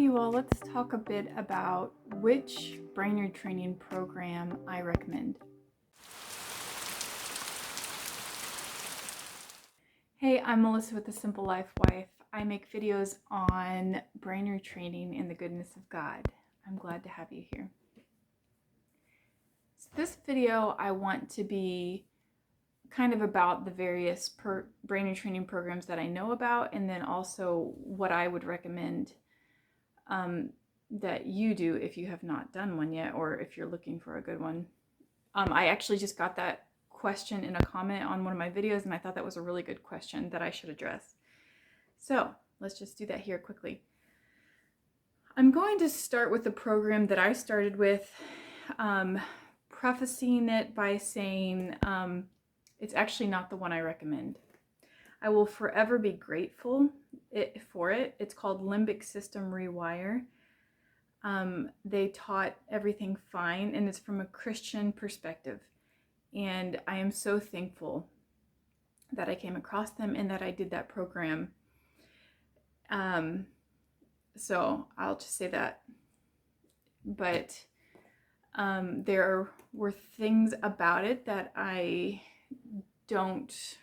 you all, let's talk a bit about which brain retraining program I recommend. Hey, I'm Melissa with The Simple Life Wife. I make videos on brain retraining and the goodness of God. I'm glad to have you here. So this video I want to be kind of about the various brain retraining programs that I know about, and then also what I would recommend that you do if you have not done one yet, or if you're looking for a good one. I actually just got that question in a comment on one of my videos, and I thought that was a really good question that I should address. So let's just do that here quickly. I'm going to start with the program that I started with, prefacing it by saying it's actually not the one I recommend. I will forever be grateful for it. It's called Limbic System Rewire. They taught everything fine, and it's from a Christian perspective. And I am so thankful that I came across them and that I did that program. So I'll just say that. But there were things about it that I don't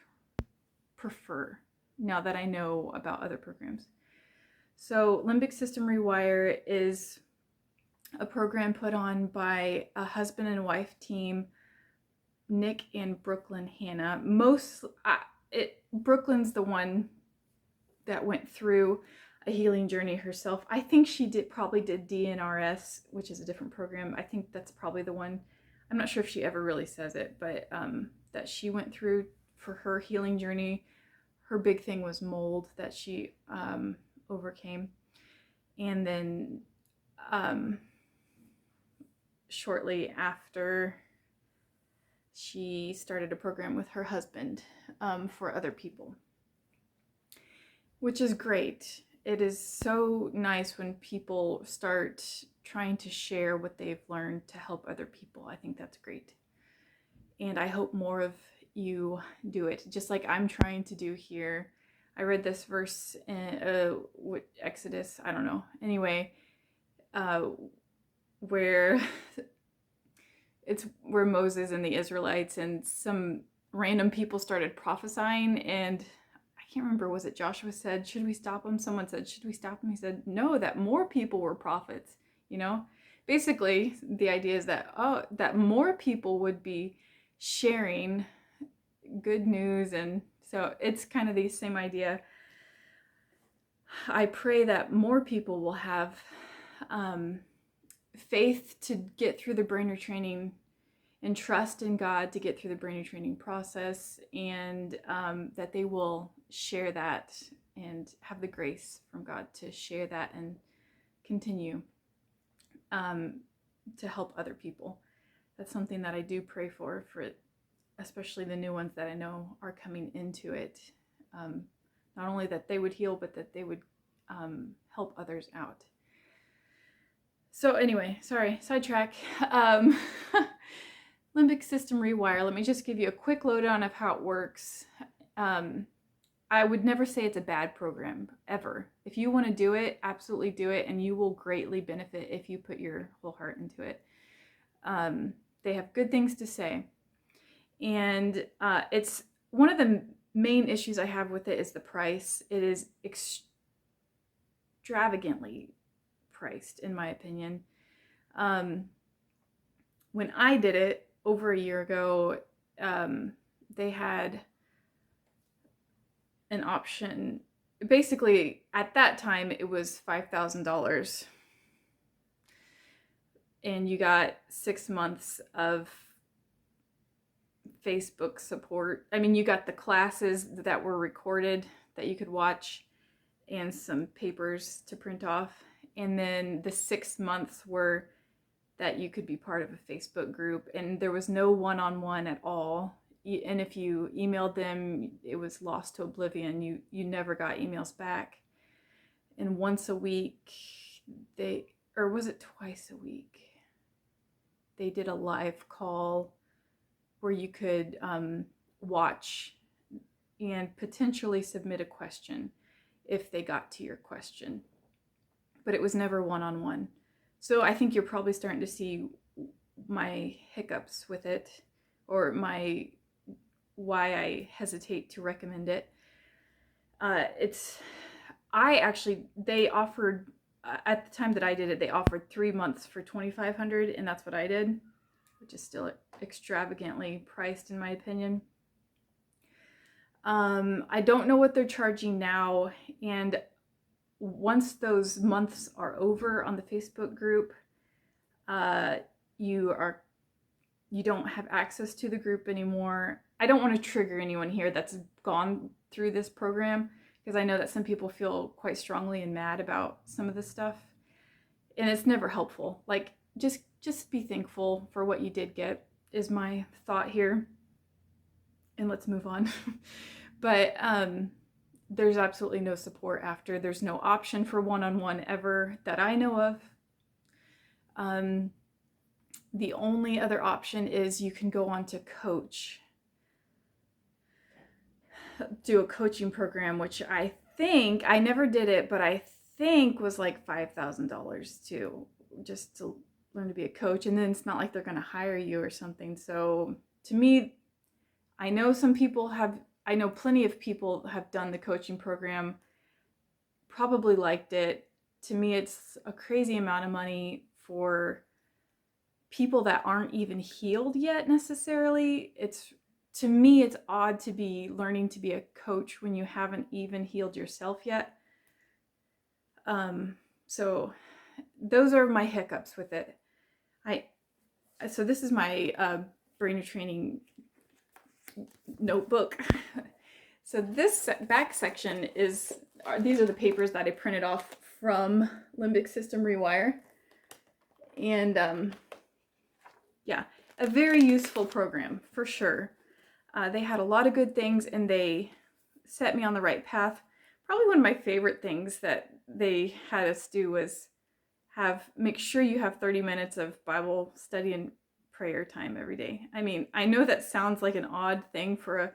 prefer now that I know about other programs. So Limbic System Rewire is a program put on by a husband and wife team, Nick and Brooklyn Hannah. Brooklyn's the one that went through a healing journey herself. I think she probably did DNRS, which is a different program. I think that's probably the one. I'm not sure if she ever really says it, but that she went through for her healing journey. Her big thing was mold that she overcame. And then shortly after, she started a program with her husband for other people, which is great. It is so nice when people start trying to share what they've learned to help other people. I think that's great. And I hope more of you do it, just like I'm trying to do here. I read this verse in Exodus, I don't know. Anyway, where Moses and the Israelites and some random people started prophesying, and I can't remember, was it Joshua said, should we stop him? Someone said, should we stop him? He said, no, that more people were prophets, you know? Basically, the idea is that, that more people would be sharing good news, and so it's kind of the same idea. I pray that more people will have faith to get through the brain retraining and trust in God to get through the brain retraining process, and that they will share that and have the grace from God to share that and continue to help other people. That's something that I do pray for especially the new ones that I know are coming into it. Not only that they would heal, but that they would help others out. So anyway, sorry, sidetrack. Limbic System Rewire. Let me just give you a quick lowdown of how it works. I would never say it's a bad program, ever. If you want to do it, absolutely do it, and you will greatly benefit if you put your whole heart into it. They have good things to say. And it's one of the main issues I have with it is the price. It is extravagantly priced, in my opinion. When I did it over a year ago, they had an option. Basically, at that time, it was $5,000. And you got 6 months of Facebook support. I mean, you got the classes that were recorded that you could watch and some papers to print off. And then the 6 months were that you could be part of a Facebook group, and there was no one-on-one at all. And if you emailed them, it was lost to oblivion. You never got emails back. And once a week, or was it twice a week? They did a live call where you could watch and potentially submit a question if they got to your question. but it was never one-on-one. So I think you're probably starting to see my hiccups with it, or why I hesitate to recommend it. They offered, at the time that I did it, they offered 3 months for $2,500, and that's what I did, which is still extravagantly priced in my opinion. I don't know what they're charging now, and once those months are over on the Facebook group, you don't have access to the group anymore. I don't want to trigger anyone here that's gone through this program, because I know that some people feel quite strongly and mad about some of this stuff, and it's never helpful. Like, just be thankful for what you did get is my thought here, and let's move on. But there's absolutely no support after. There's no option for one-on-one ever that I know of. The only other option is you can go on to Coach, do a coaching program, which I never did it, but I think was like $5,000 too, just to learn to be a coach. And then it's not like they're going to hire you or something. So to me, I know plenty of people have done the coaching program, probably liked it. To me, it's a crazy amount of money for people that aren't even healed yet necessarily. To me, it's odd to be learning to be a coach when you haven't even healed yourself yet. So those are my hiccups with it. So this is my brain retraining notebook. So this back section these are the papers that I printed off from Limbic System Rewire. And yeah, a very useful program for sure. They had a lot of good things, and they set me on the right path. Probably one of my favorite things that they had us do was make sure you have 30 minutes of Bible study and prayer time every day. I mean, I know that sounds like an odd thing for a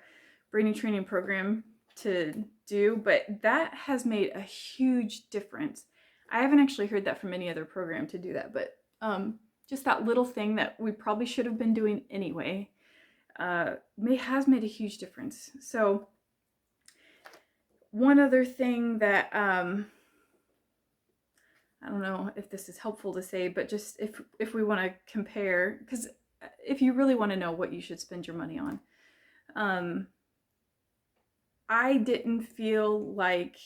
brain training program to do, but that has made a huge difference. I haven't actually heard that from any other program to do that, but just that little thing that we probably should have been doing anyway has made a huge difference. So one other thing that I don't know if this is helpful to say, but just if we want to compare, because if you really want to know what you should spend your money on, I didn't feel like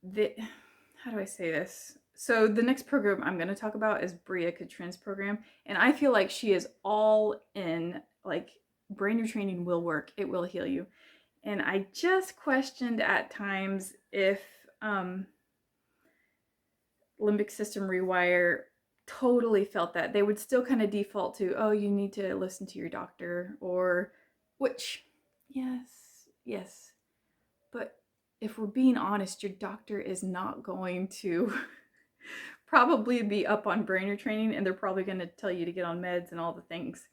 how do I say this? So the next program I'm going to talk about is Bria Katrin's program, and I feel like she is all in, like, brain retraining will work, it will heal you. And I just questioned at times if Limbic System Rewire totally felt that. They would still kind of default to, oh, you need to listen to your doctor, which, yes. But if we're being honest, your doctor is not going to probably be up on brain retraining, and they're probably going to tell you to get on meds and all the things.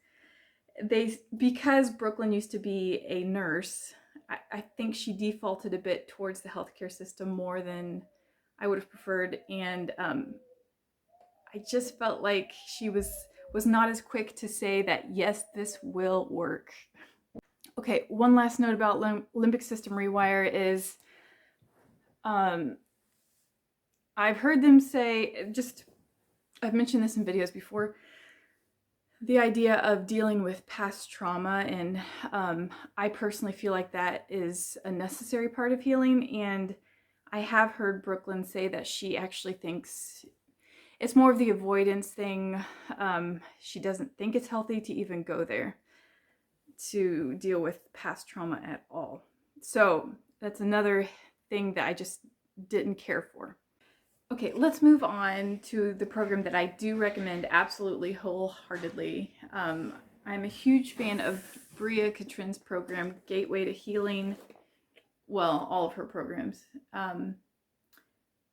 Because Brooklyn used to be a nurse, I think she defaulted a bit towards the healthcare system more than I would have preferred, and I just felt like she was not as quick to say that, yes, this will work. Okay, one last note about Limbic System Rewire is I've heard them say, I've mentioned this in videos before, the idea of dealing with past trauma, and I personally feel like that is a necessary part of healing, and I have heard Brooklyn say that she actually thinks it's more of the avoidance thing. She doesn't think it's healthy to even go there to deal with past trauma at all. So that's another thing that I just didn't care for. Okay, let's move on to the program that I do recommend absolutely wholeheartedly. I'm a huge fan of Bria Katrin's program, Gateway to Healing. Well, all of her programs.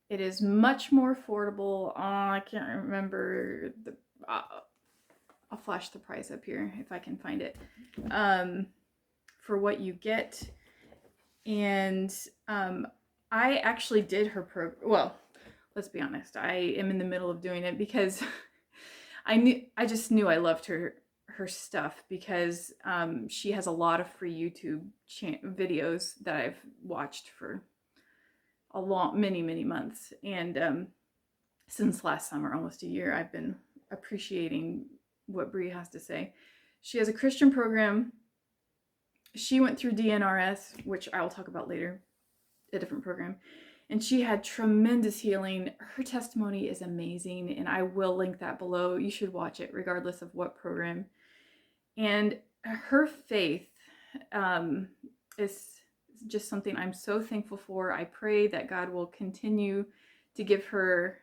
It is much more affordable. I can't remember I'll flash the price up here if I can find it, for what you get. And I actually did her well, let's be honest. I am in the middle of doing it because I just knew I loved her stuff because she has a lot of free YouTube videos that I've watched for many months, and since last summer, almost a year, I've been appreciating what Brie has to say. She has a Christian program. She went through DNRS, which I will talk about later, a different program, and she had tremendous healing. Her testimony is amazing, and I will link that below. You should watch it regardless of what program. And her faith is just something I'm so thankful for. I pray that God will continue to give her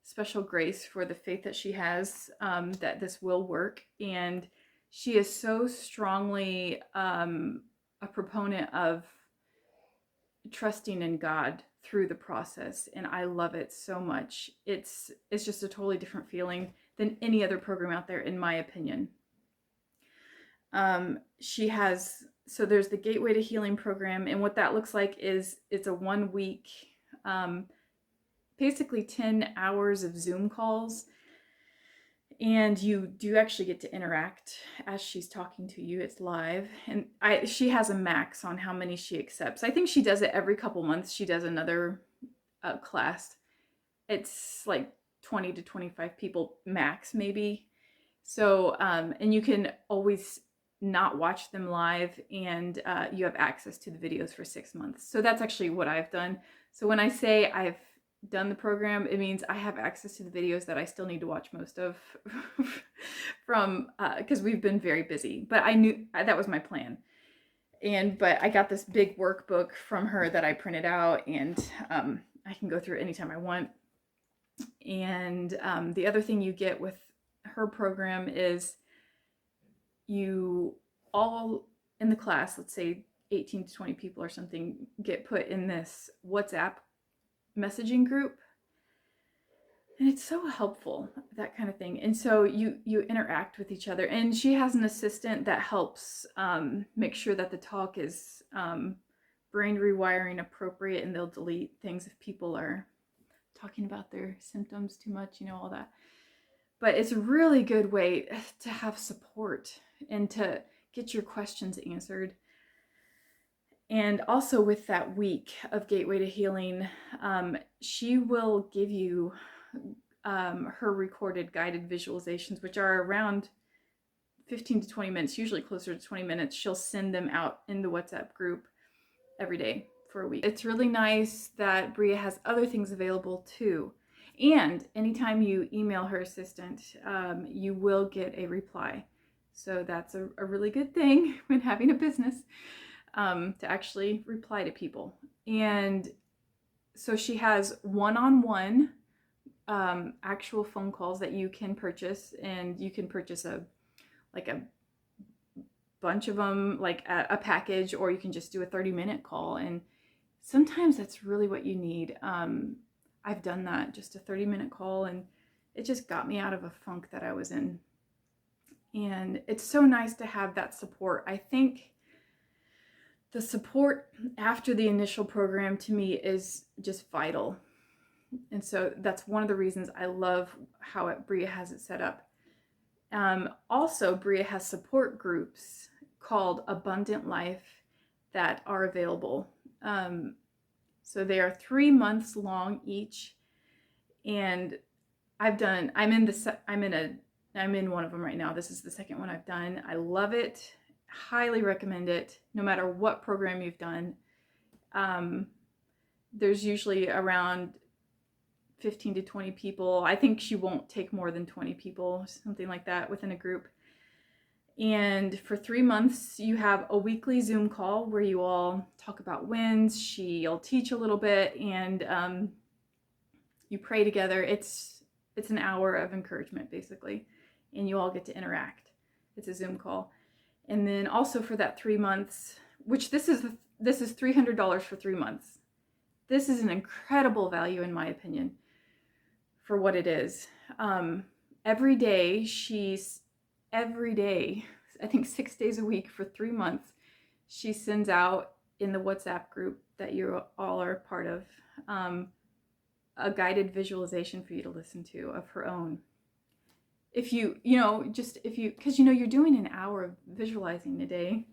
special grace for the faith that she has, that this will work. And she is so strongly a proponent of trusting in God through the process, and I love it so much. It's just a totally different feeling than any other program out there, in my opinion. She has, so there's the Gateway to Healing program, and what that looks like is it's a 1 week, basically 10 hours of Zoom calls, and you do actually get to interact as she's talking to you. It's live, and she has a max on how many she accepts. I think she does it every couple months. She does another class. It's like 20 to 25 people max, maybe. So, and you can always not watch them live, and you have access to the videos for 6 months. So that's actually what I've done. So when I say I've done the program, it means I have access to the videos that I still need to watch most of from because we've been very busy, but I knew that was my plan. But I got this big workbook from her that I printed out, and I can go through it anytime I want. And the other thing you get with her program is you all in the class, let's say 18 to 20 people or something, get put in this WhatsApp messaging group, and it's so helpful, that kind of thing. And so you interact with each other, and she has an assistant that helps make sure that the talk is brain rewiring appropriate, and they'll delete things if people are talking about their symptoms too much, all that. But it's a really good way to have support and to get your questions answered. And also with that week of Gateway to Healing, she will give you her recorded guided visualizations, which are around 15 to 20 minutes, usually closer to 20 minutes. She'll send them out in the WhatsApp group every day for a week. It's really nice that Bria has other things available too. And anytime you email her assistant, you will get a reply. So that's a really good thing when having a business. To actually reply to people. And so she has one-on-one actual phone calls that you can purchase, and you can purchase a bunch of them, like a package, or you can just do a 30-minute call. And sometimes that's really what you need. I've done that, just a 30-minute call, and it just got me out of a funk that I was in. And it's so nice to have that support. I think the support after the initial program to me is just vital. And so that's one of the reasons I love how Bria has it set up. Also, Bria has support groups called Abundant Life that are available. So they are 3 months long each. And I'm in one of them right now. This is the second one I've done. I love it. Highly recommend it, no matter what program you've done. There's usually around 15 to 20 people. I think she won't take more than 20 people, something like that, within a group. And for 3 months, you have a weekly Zoom call where you all talk about wins. She'll teach a little bit, and you pray together. It's an hour of encouragement, basically, and you all get to interact. It's a Zoom call. And then also for that 3 months, which this is $300 for 3 months. This is an incredible value, in my opinion, for what it is. Every day, I think 6 days a week for 3 months, she sends out in the WhatsApp group that you all are part of, a guided visualization for you to listen to of her own. If you because you're doing an hour of visualizing a day,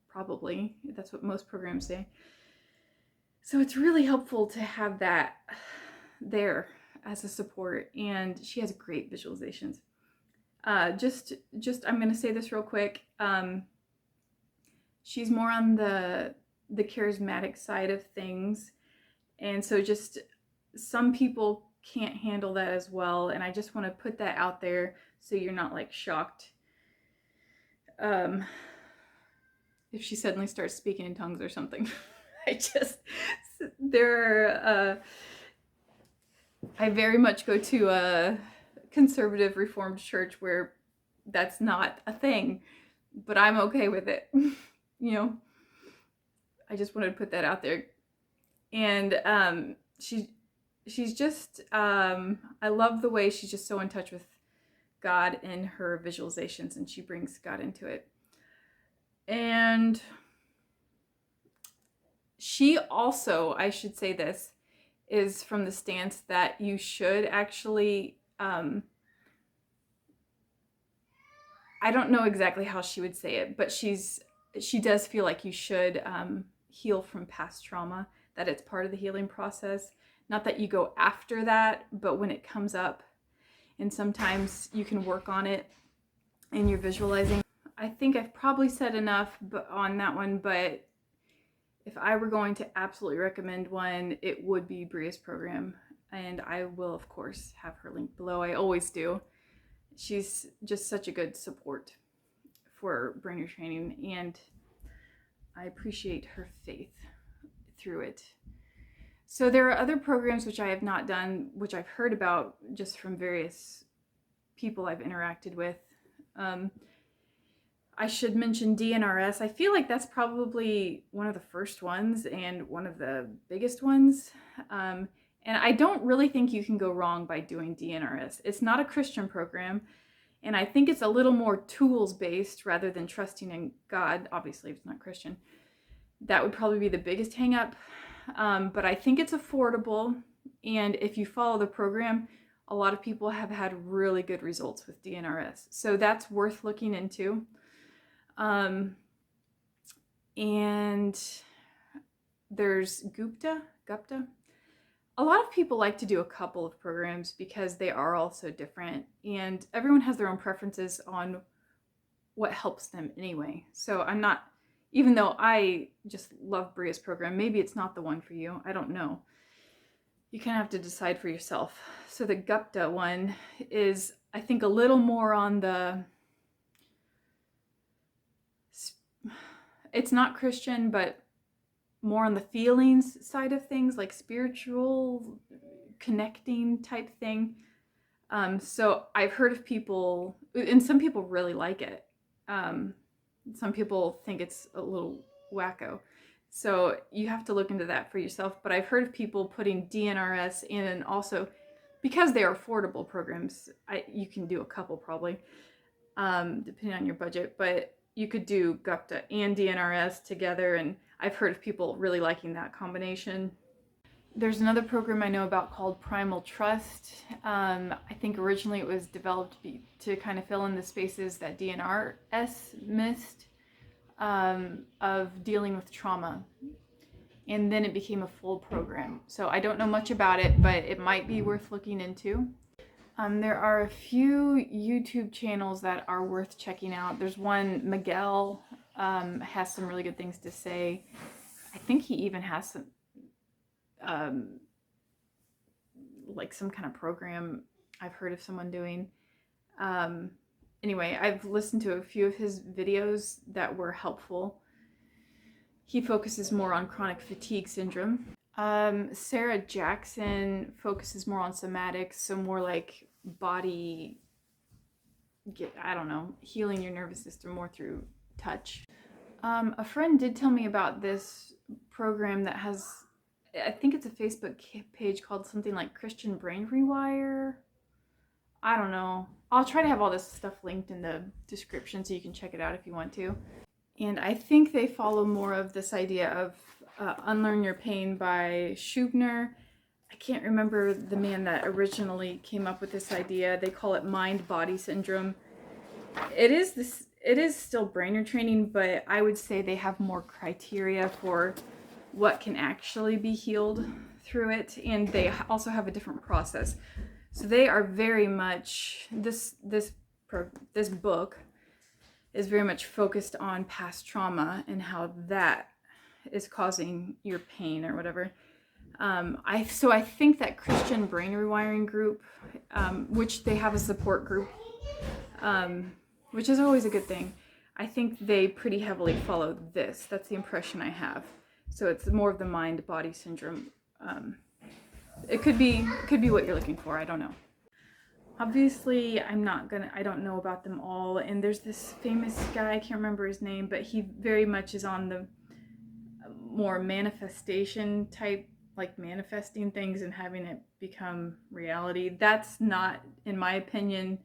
probably. That's what most programs say. So it's really helpful to have that there as a support, and she has great visualizations. Just I'm going to say this real quick. She's more on the charismatic side of things, and so just some people can't handle that as well, and I just want to put that out there so you're not like shocked if she suddenly starts speaking in tongues or something. I very much go to a conservative Reformed church where that's not a thing, but I'm okay with it. I just wanted to put that out there. And she's just I love the way she's just so in touch with God in her visualizations, and she brings God into it. And she also, I should say this, is from the stance that you should actually, I don't know exactly how she would say it, but she does feel like you should heal from past trauma, that it's part of the healing process. Not that you go after that, but when it comes up, and sometimes you can work on it in your visualizing. I think I've probably said enough on that one, but if I were going to absolutely recommend one, it would be Bria's program, and I will of course have her link below. I always do. She's just such a good support for brain retraining, and I appreciate her faith through it. So there are other programs which I have not done, which I've heard about just from various people I've interacted with. I should mention DNRS. I feel like that's probably one of the first ones and one of the biggest ones. And I don't really think you can go wrong by doing DNRS. It's not a Christian program, and I think it's a little more tools-based rather than trusting in God. Obviously, if it's not Christian. That would probably be the biggest hang-up. But I think it's affordable, and if you follow the program, a lot of people have had really good results with DNRS. So that's worth looking into. And there's Gupta. A lot of people like to do a couple of programs because they are all so different, and everyone has their own preferences on what helps them anyway. So I'm not, even though I just love Bria's program, maybe it's not the one for you. I don't know. You kind of have to decide for yourself. So the Gupta one is, I think, a little more on the, it's not Christian, but more on the feelings side of things, like spiritual connecting type thing. So I've heard of people, and some people really like it. Some people think it's a little wacko. So you have to look into that for yourself. But I've heard of people putting DNRS in, and also because they are affordable programs, you can do a couple probably, depending on your budget. But you could do Gupta and DNRS together, and I've heard of people really liking that combination. There's another program I know about called Primal Trust. I think originally it was developed to kind of fill in the spaces that DNRS missed, of dealing with trauma. And then it became a full program. So I don't know much about it, but it might be worth looking into. There are a few YouTube channels that are worth checking out. There's one, Miguel, has some really good things to say. I think he even has some, like some kind of program I've heard of someone doing. Anyway, I've listened to a few of his videos that were helpful. He focuses more on chronic fatigue syndrome. Sarah Jackson focuses more on somatics, so more like body, I don't know, healing your nervous system more through touch. A friend did tell me about this program that has, I think it's a Facebook page called something like Christian Brain Rewire. I don't know. I'll try to have all this stuff linked in the description so you can check it out if you want to. And I think they follow more of this idea of Unlearn Your Pain by Schubner. I can't remember the man that originally came up with this idea. They call it mind-body syndrome. It is still brain retraining, but I would say they have more criteria for what can actually be healed through it, and they also have a different process. So they are very much this book is very much focused on past trauma and how that is causing your pain or whatever. I think that Christian Brain Rewiring group, which they have a support group, which is always a good thing. I think they pretty heavily follow this. That's the impression I have. So it's more of the mind-body syndrome. It could be what you're looking for. I don't know. Obviously, I don't know about them all. And there's this famous guy, I can't remember his name, but he very much is on the more manifestation type, like manifesting things and having it become reality. That's not, in my opinion,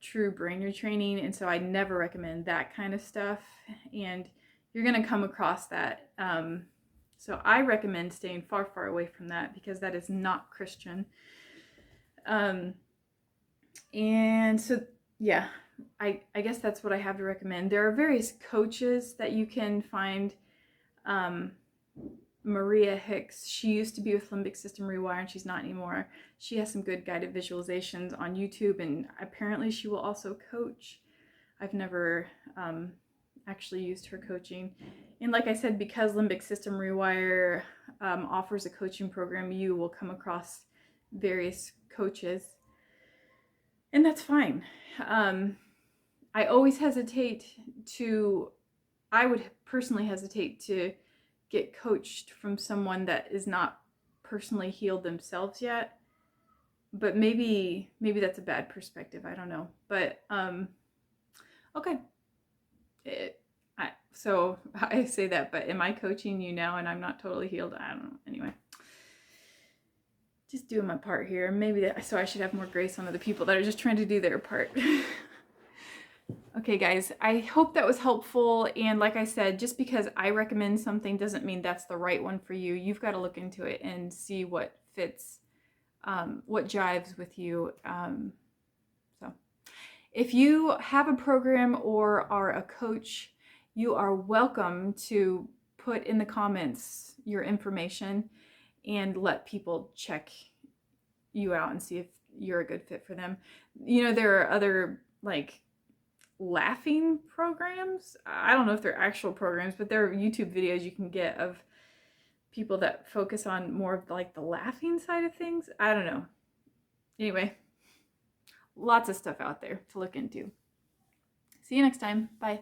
true brain retraining, and so I never recommend that kind of stuff, and you're going to come across that. So I recommend staying far, far away from that because that is not Christian. And so, yeah, I guess that's what I have to recommend. There are various coaches that you can find. Maria Hicks, she used to be with Limbic System Rewire and she's not anymore. She has some good guided visualizations on YouTube, and apparently she will also coach. I've never actually used her coaching. And like I said, because Limbic System Rewire offers a coaching program, you will come across various coaches, and that's fine. I always hesitate to, I would personally hesitate to get coached from someone that is not personally healed themselves yet. But maybe that's a bad perspective. I don't know. But okay. So I say that, but am I coaching you now and I'm not totally healed? I don't know. Anyway, just doing my part here. Maybe so I should have more grace on other people that are just trying to do their part. Okay, guys, I hope that was helpful. And like I said, just because I recommend something doesn't mean that's the right one for you. You've got to look into it and see what fits, what jives with you. So if you have a program or are a coach, you are welcome to put in the comments your information and let people check you out and see if you're a good fit for them. You know, there are other like laughing programs. I don't know if they're actual programs, but there are YouTube videos you can get of people that focus on more of like the laughing side of things. I don't know. Anyway, lots of stuff out there to look into. See you next time. Bye.